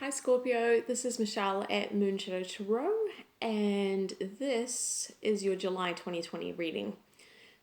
Hi Scorpio, this is Michelle at Moonshadow Tarot, and this is your July 2020 reading.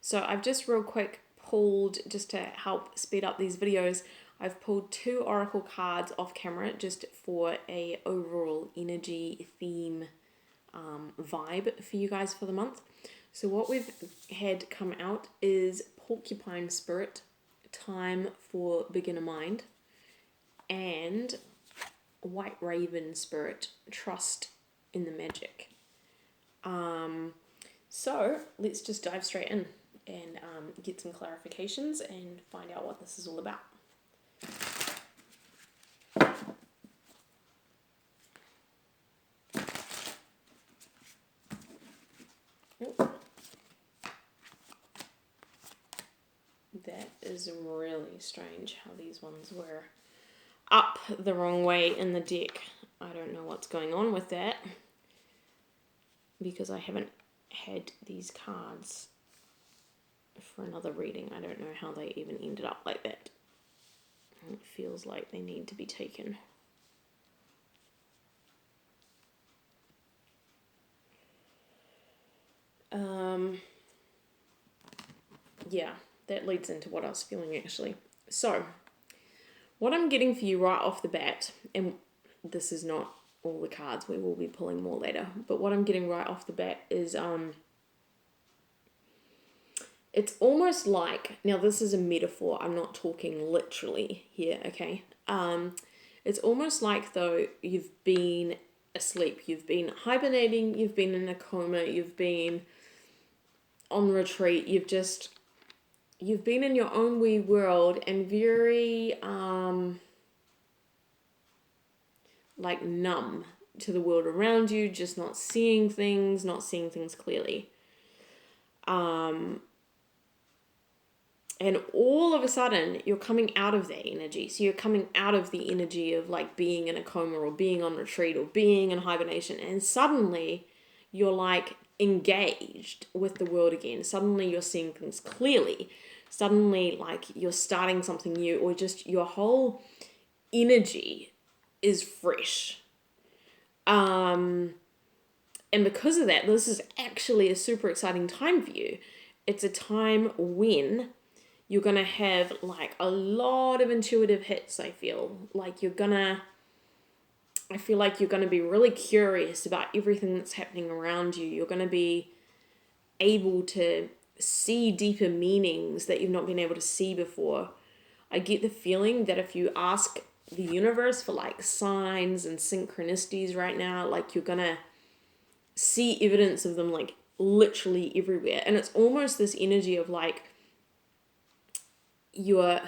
So I've just real quick pulled, just to help speed up these videos, I've pulled 2 oracle cards off camera just for a overall energy theme vibe for you guys for the month. So what we've had come out is Porcupine Spirit, Time for Beginner Mind, and White Raven Spirit, Trust in the Magic. So let's just dive straight in and get some clarifications and find out what this is all about. That is really strange how these ones were up the wrong way in the deck. I don't know what's going on with that because I haven't had these cards for another reading. I don't know how they even ended up like that. It feels like they need to be taken. Yeah, that leads into what I was feeling actually. So, what I'm getting for you right off the bat, and this is not all the cards, we will be pulling more later, but what I'm getting right off the bat is it's almost like, now this is a metaphor, I'm not talking literally here, okay? It's almost like though you've been asleep, you've been hibernating, you've been in a coma, you've been on retreat, you've been in your own wee world and very like numb to the world around you, just not seeing things clearly. And all of a sudden, you're coming out of that energy. So you're coming out of the energy of like being in a coma or being on retreat or being in hibernation. And suddenly, you're like engaged with the world again. Suddenly, you're seeing things clearly. Suddenly, like you're starting something new, or just your whole energy is fresh. And because of that, this is actually a super exciting time for you. It's a time when you're going to have like a lot of intuitive hits, I feel. Like I feel like you're going to be really curious about everything that's happening around you. You're going to be able to see deeper meanings that you've not been able to see before. I get the feeling that if you ask the universe for like signs and synchronicities right now, like you're going to see evidence of them like literally everywhere. And it's almost this energy of like, you're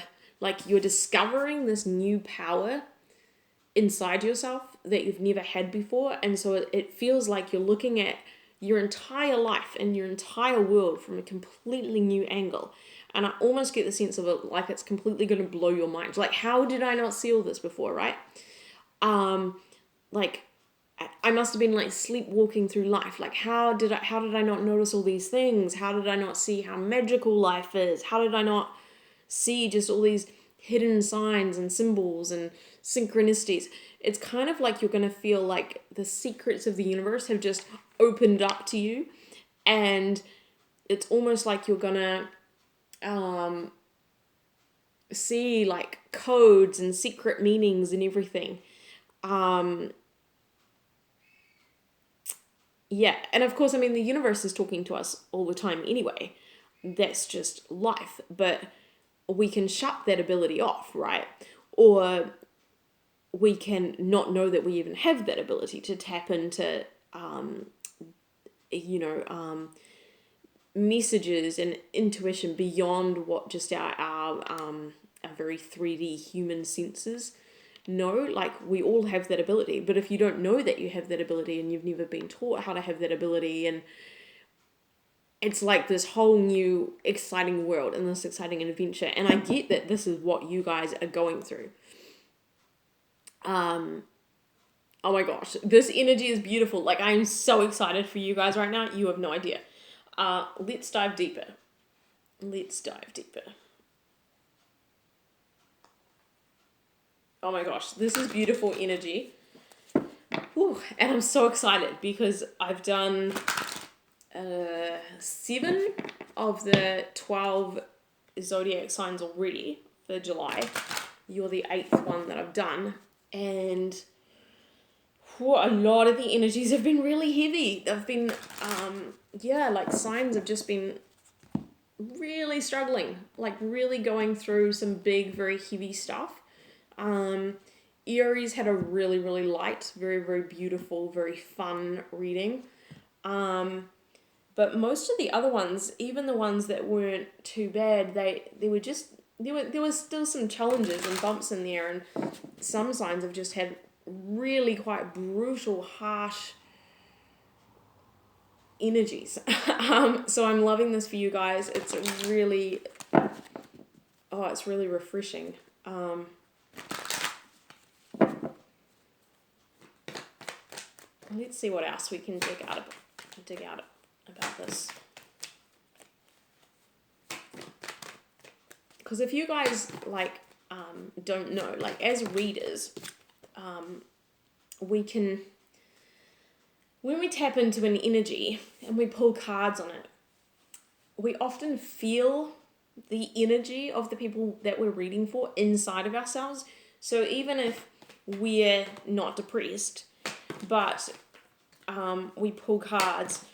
discovering this new power inside yourself that you've never had before, and so it feels like you're looking at your entire life and your entire world from a completely new angle. And I almost get the sense of it like it's completely going to blow your mind. Like, how did I not see all this before, right? Like I must have been like sleepwalking through life. Like, how did I not notice all these things? How did I not see how magical life is? How did I not see just all these hidden signs and symbols and synchronicities? It's kind of like you're going to feel like the secrets of the universe have just opened up to you, and it's almost like you're going to see like codes and secret meanings and everything. Yeah, and of course, I mean, the universe is talking to us all the time anyway. That's just life, but we can shut that ability off, right? Or we can not know that we even have that ability to tap into, messages and intuition beyond what just our very 3D human senses know. Like, we all have that ability, but if you don't know that you have that ability and you've never been taught how to have that ability, and it's like this whole new exciting world and this exciting adventure. And I get that this is what you guys are going through. Oh my gosh, this energy is beautiful. Like, I am so excited for you guys right now. You have no idea. Let's dive deeper. Oh my gosh, this is beautiful energy. Whew, and I'm so excited because I've done 7 of the 12 zodiac signs already for July. You're the 8th one that I've done, and a lot of the energies have been really heavy. They've been like signs have just been really struggling, like really going through some big, very heavy stuff. Aries had a really, really light, very, very beautiful, very fun reading. But most of the other ones, even the ones that weren't too bad, they were just, there was still some challenges and bumps in there, and some signs have just had really quite brutal, harsh energies. So I'm loving this for you guys. It's really, it's really refreshing. Let's see what else we can dig out about this. Because if you guys don't know, as readers, we can, when we tap into an energy and we pull cards on it, we often feel the energy of the people that we're reading for inside of ourselves. So even if we're not depressed, but we pull cards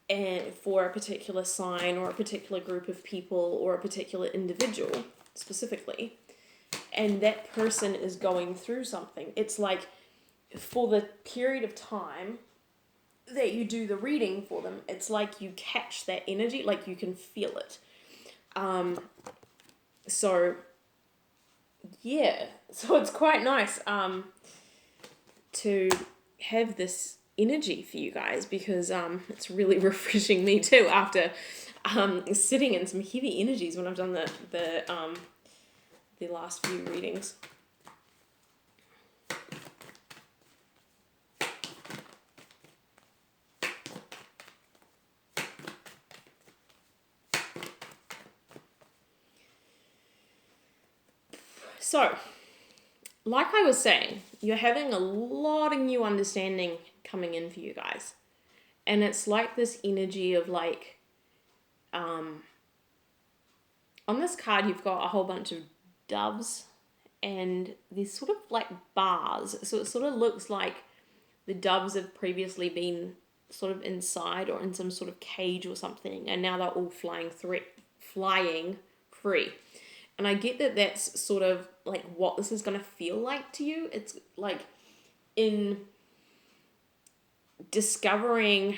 and for a particular sign or a particular group of people or a particular individual specifically, and that person is going through something, it's like for the period of time that you do the reading for them, it's like you catch that energy, like you can feel it. So it's quite nice to have this energy for you guys, because it's really refreshing me too after sitting in some heavy energies when I've done the last few readings. So, like I was saying, you're having a lot of new understanding coming in for you guys. And it's like this energy of on this card you've got a whole bunch of doves, and these sort of like bars. So it sort of looks like the doves have previously been sort of inside or in some sort of cage or something, and now they're all flying free. And I get that that's sort of like what this is going to feel like to you. It's like in discovering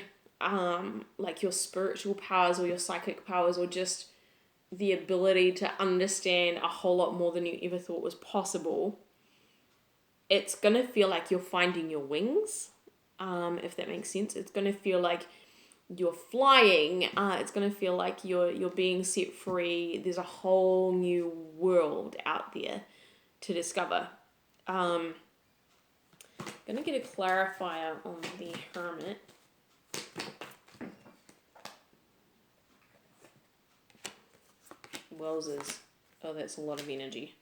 like your spiritual powers or your psychic powers, or just the ability to understand a whole lot more than you ever thought was possible. It's going to feel like you're finding your wings, if that makes sense. It's going to feel like you're flying. It's going to feel like you're being set free. There's a whole new world out there to discover. Going to get a clarifier on the Hermit. Wowzers. Oh, that's a lot of energy.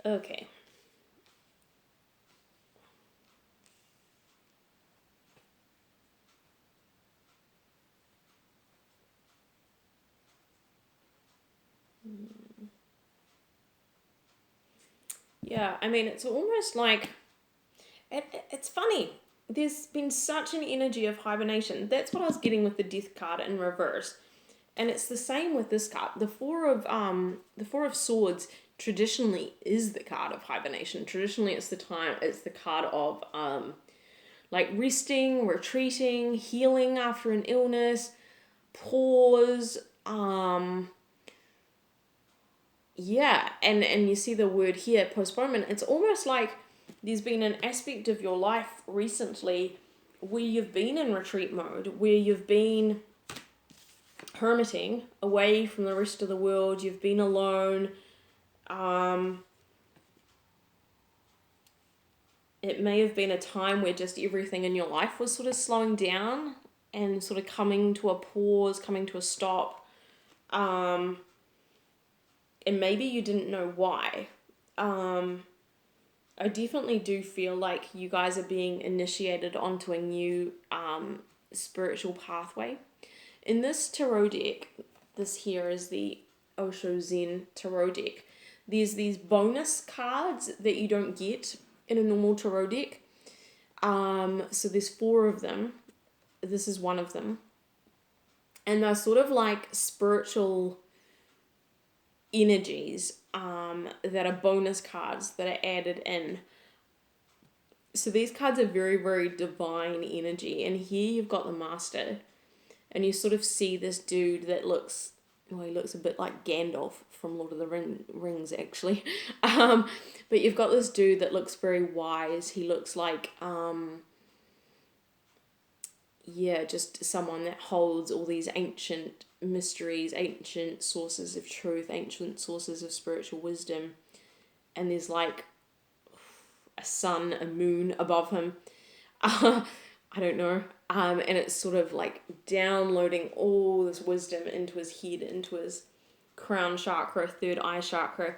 Okay. Yeah, I mean, it's almost like, it's funny. There's been such an energy of hibernation. That's what I was getting with the Death card in reverse. And it's the same with this card. The Four of Swords traditionally is the card of hibernation. Traditionally, it's the card of like resting, retreating, healing after an illness, pause. And you see the word here, postponement. It's almost like there's been an aspect of your life recently where you've been in retreat mode, where you've been hermiting away from the rest of the world, you've been alone. It may have been a time where just everything in your life was sort of slowing down and sort of coming to a pause, coming to a stop. And maybe you didn't know why. I definitely do feel like you guys are being initiated onto a new spiritual pathway. In this tarot deck, this here is the Osho Zen tarot deck. There's these bonus cards that you don't get in a normal tarot deck. So there's 4 of them. This is one of them. And they're sort of like spiritual energies that are bonus cards that are added in. So these cards are very, very divine energy. And here you've got the Master. And you sort of see this dude that looks, well, he looks a bit like Gandalf from Lord of the Rings, actually. But you've got this dude that looks very wise. He looks like, just someone that holds all these ancient mysteries, ancient sources of truth, ancient sources of spiritual wisdom. And there's like a sun, a moon above him. I don't know. And it's sort of like downloading all this wisdom into his head, into his crown chakra, third eye chakra.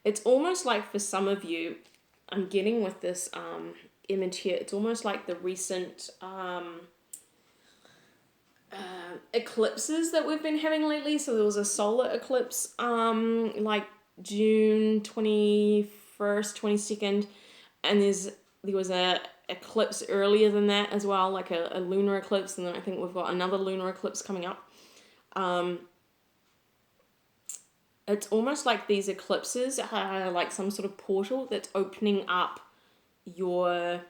It's almost like for some of you, I'm getting with this image here, it's almost like the recent eclipses that we've been having lately. So there was a solar eclipse like June 21st, 22nd, and there was a eclipse earlier than that as well, like a lunar eclipse, and then I think we've got another lunar eclipse coming up. It's almost like these eclipses are like some sort of portal that's opening up your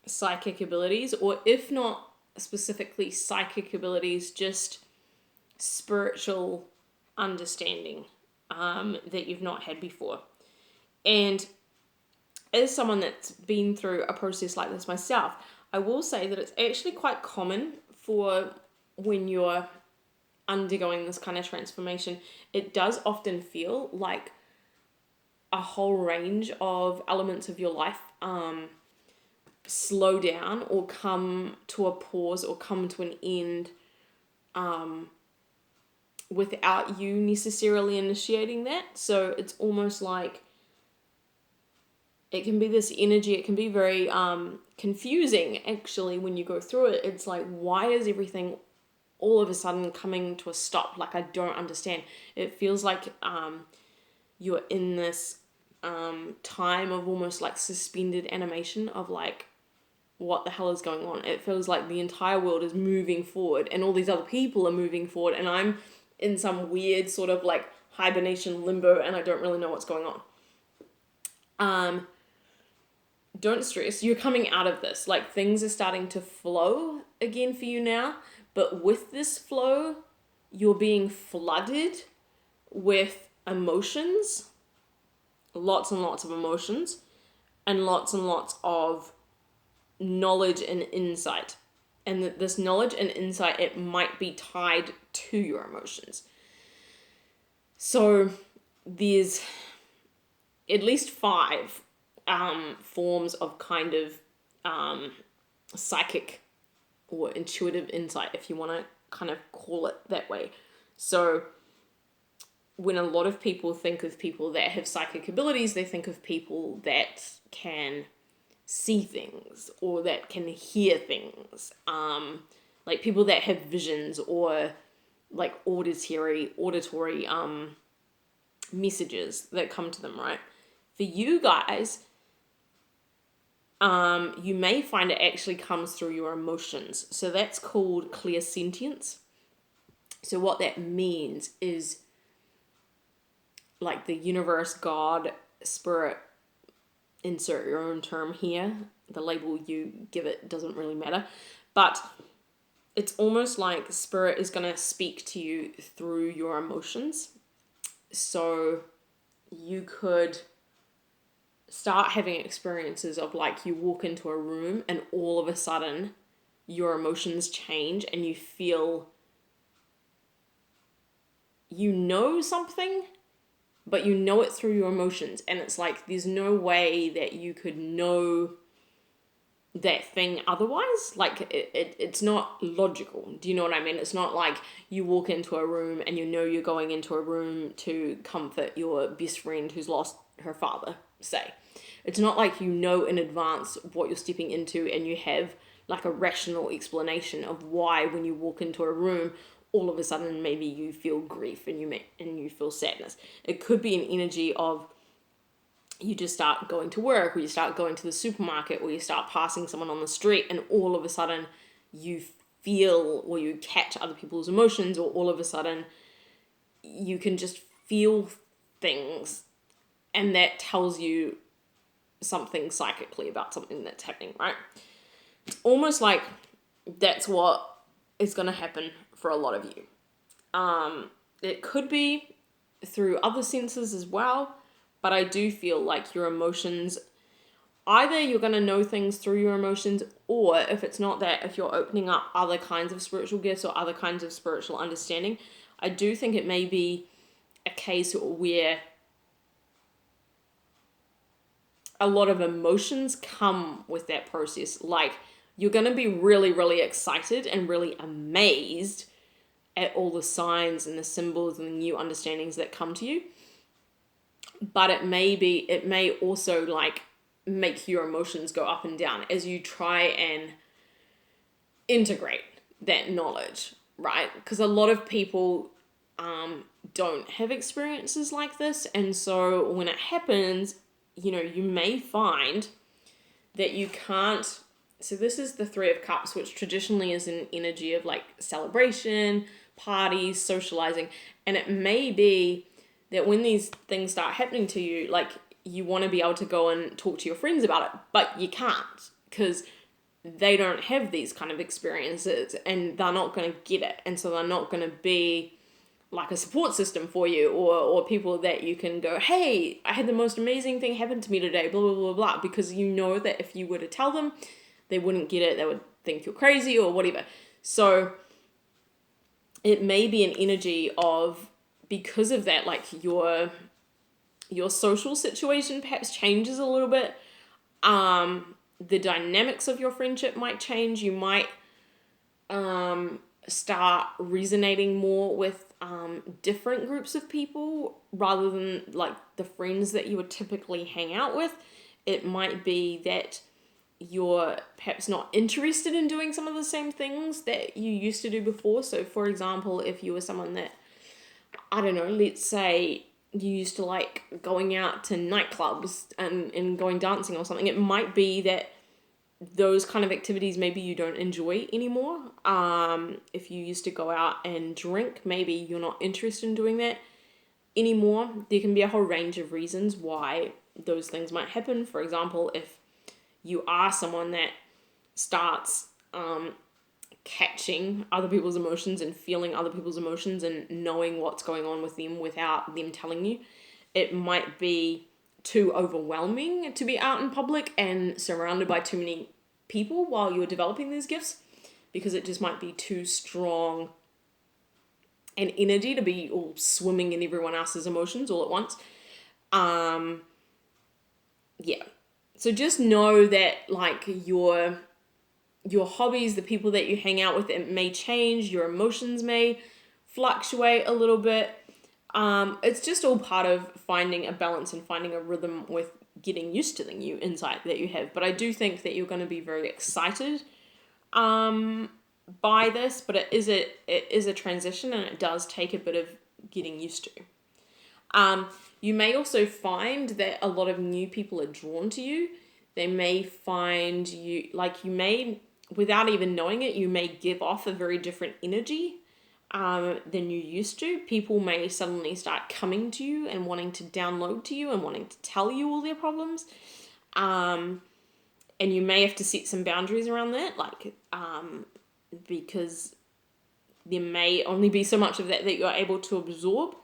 psychic abilities, or if not specifically psychic abilities, just spiritual understanding that you've not had before. And as someone that's been through a process like this myself, I will say that it's actually quite common for when you're undergoing this kind of transformation, it does often feel like a whole range of elements of your life slow down or come to a pause or come to an end without you necessarily initiating that. So it's almost like it can be this energy, it can be very confusing actually when you go through it. It's like, why is everything all of a sudden coming to a stop? Like, I don't understand. It feels like you're in this time of almost like suspended animation of like, what the hell is going on? It feels like the entire world is moving forward and all these other people are moving forward, and I'm in some weird sort of like hibernation limbo and I don't really know what's going on. Don't stress, you're coming out of this. Like, things are starting to flow again for you now, but with this flow, you're being flooded with emotions, lots and lots of emotions, and lots of knowledge and insight. And that this knowledge and insight, it might be tied to your emotions. So there's at least 5 forms of kind of psychic or intuitive insight, if you want to kind of call it that way. So when a lot of people think of people that have psychic abilities, they think of people that can see things or that can hear things, like people that have visions or like auditory messages that come to them, right? For you guys, you may find it actually comes through your emotions. So that's called clairsentience. So what that means is, like, the universe, God, spirit, insert your own term here. The label you give it doesn't really matter. But it's almost like spirit is going to speak to you through your emotions. So you could start having experiences of like you walk into a room and all of a sudden your emotions change and you feel you know something, but you know it through your emotions, and it's like there's no way that you could know that thing otherwise. Like it's not logical. Do you know what I mean? It's not like you walk into a room and you know you're going into a room to comfort your best friend who's lost her father. say. It's not like you know in advance what you're stepping into and you have like a rational explanation of why when you walk into a room, all of a sudden maybe you feel grief and you feel sadness. It could be an energy of you just start going to work, or you start going to the supermarket, or you start passing someone on the street, and all of a sudden you feel, or you catch other people's emotions, or all of a sudden you can just feel things, and that tells you something psychically about something that's happening, right? It's almost like that's what is going to happen for a lot of you. It could be through other senses as well, but I do feel like your emotions, either you're going to know things through your emotions, or if it's not that, if you're opening up other kinds of spiritual gifts or other kinds of spiritual understanding, I do think it may be a case where a lot of emotions come with that process. Like, you're going to be really, really excited and really amazed at all the signs and the symbols and the new understandings that come to you. But it may also like make your emotions go up and down as you try and integrate that knowledge, right? Because a lot of people don't have experiences like this. And so when it happens, you may find that you can't. So this is the Three of Cups, which traditionally is an energy of like celebration, parties, socializing. And it may be that when these things start happening to you, like you want to be able to go and talk to your friends about it, but you can't because they don't have these kind of experiences and they're not going to get it. And so they're not going to be like a support system for you, or people that you can go, hey, I had the most amazing thing happen to me today, blah, blah, blah, blah, because you know that if you were to tell them, they wouldn't get it. They would think you're crazy or whatever. So it may be an energy of, because of that, like your social situation perhaps changes a little bit. The dynamics of your friendship might change. You might start resonating more with different groups of people rather than like the friends that you would typically hang out with. It might be that you're perhaps not interested in doing some of the same things that you used to do before. So for example, if you were someone that, I don't know, let's say you used to like going out to nightclubs and going dancing or something, it might be that those kind of activities maybe you don't enjoy anymore. If you used to go out and drink, maybe you're not interested in doing that anymore. There can be a whole range of reasons why those things might happen. For example, if you are someone that starts catching other people's emotions and feeling other people's emotions and knowing what's going on with them without them telling you, it might be too overwhelming to be out in public and surrounded by too many people while you're developing these gifts, because it just might be too strong an energy to be all swimming in everyone else's emotions all at once. Yeah. So just know that like your hobbies, the people that you hang out with, it may change, your emotions may fluctuate a little bit. It's just all part of finding a balance and finding a rhythm with getting used to the new insight that you have. But I do think that you're going to be very excited by this, but it is a transition and it does take a bit of getting used to. You may also find that a lot of new people are drawn to you. They may find you, like you may, without even knowing it, you may give off a very different energy than you used to. People may suddenly start coming to you and wanting to download to you and wanting to tell you all their problems. And you may have to set some boundaries around that, like, because there may only be so much of that you're able to absorb.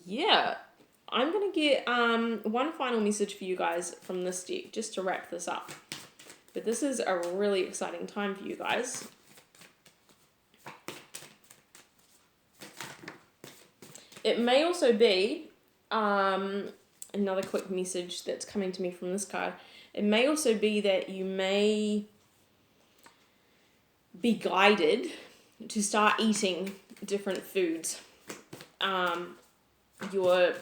Yeah, I'm going to get one final message for you guys from this deck, just to wrap this up. But this is a really exciting time for you guys. It may also be, another quick message that's coming to me from this card, it may also be that you may be guided to start eating different foods. your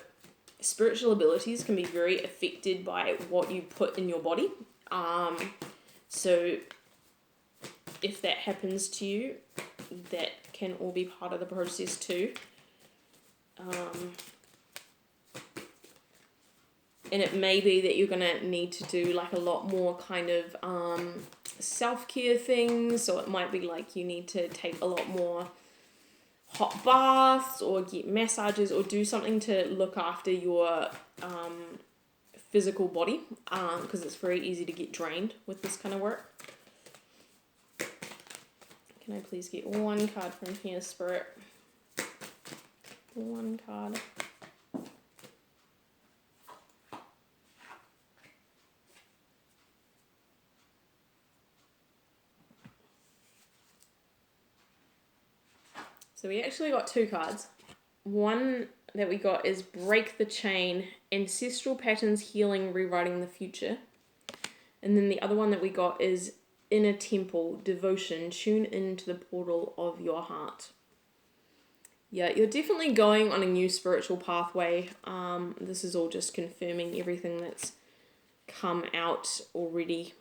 spiritual abilities can be very affected by what you put in your body. So if that happens to you, that can all be part of the process too. And it may be that you're going to need to do like a lot more kind of self-care things. So it might be like you need to take a lot more hot baths or get massages or do something to look after your physical body, because it's very easy to get drained with this kind of work. Can I please get one card from here, Spirit? One card. So we actually got two cards. One that we got is Break the Chain, Ancestral Patterns Healing, Rewriting the Future. And then the other one that we got is Inner Temple, Devotion, Tune into the portal of your heart. Yeah, you're definitely going on a new spiritual pathway. This is all just confirming everything that's come out already.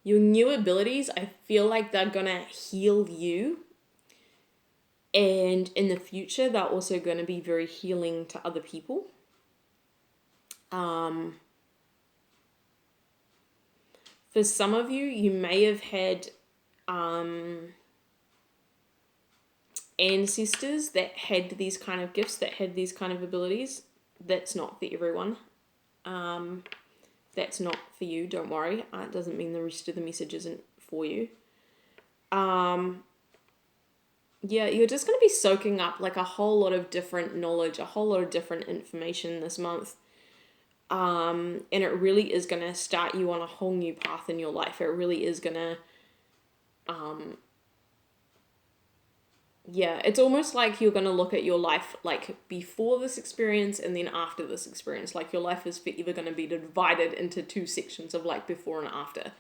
Your new abilities, I feel like they're gonna heal you. And in the future, they're also going to be very healing to other people. For some of you, you may have had ancestors that had these kind of gifts, that had these kind of abilities. That's not for everyone. That's not for you, don't worry. It doesn't mean the rest of the message isn't for you. Yeah, you're just going to be soaking up like a whole lot of different knowledge, a whole lot of different information this month. And it really is going to start you on a whole new path in your life. It really is going to, it's almost like you're going to look at your life like before this experience and then after this experience. Like your life is forever going to be divided into two sections of like before and after.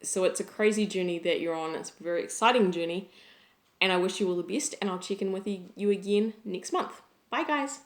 So it's a crazy journey that you're on. It's a very exciting journey. And I wish you all the best, and I'll check in with you again next month. Bye, guys.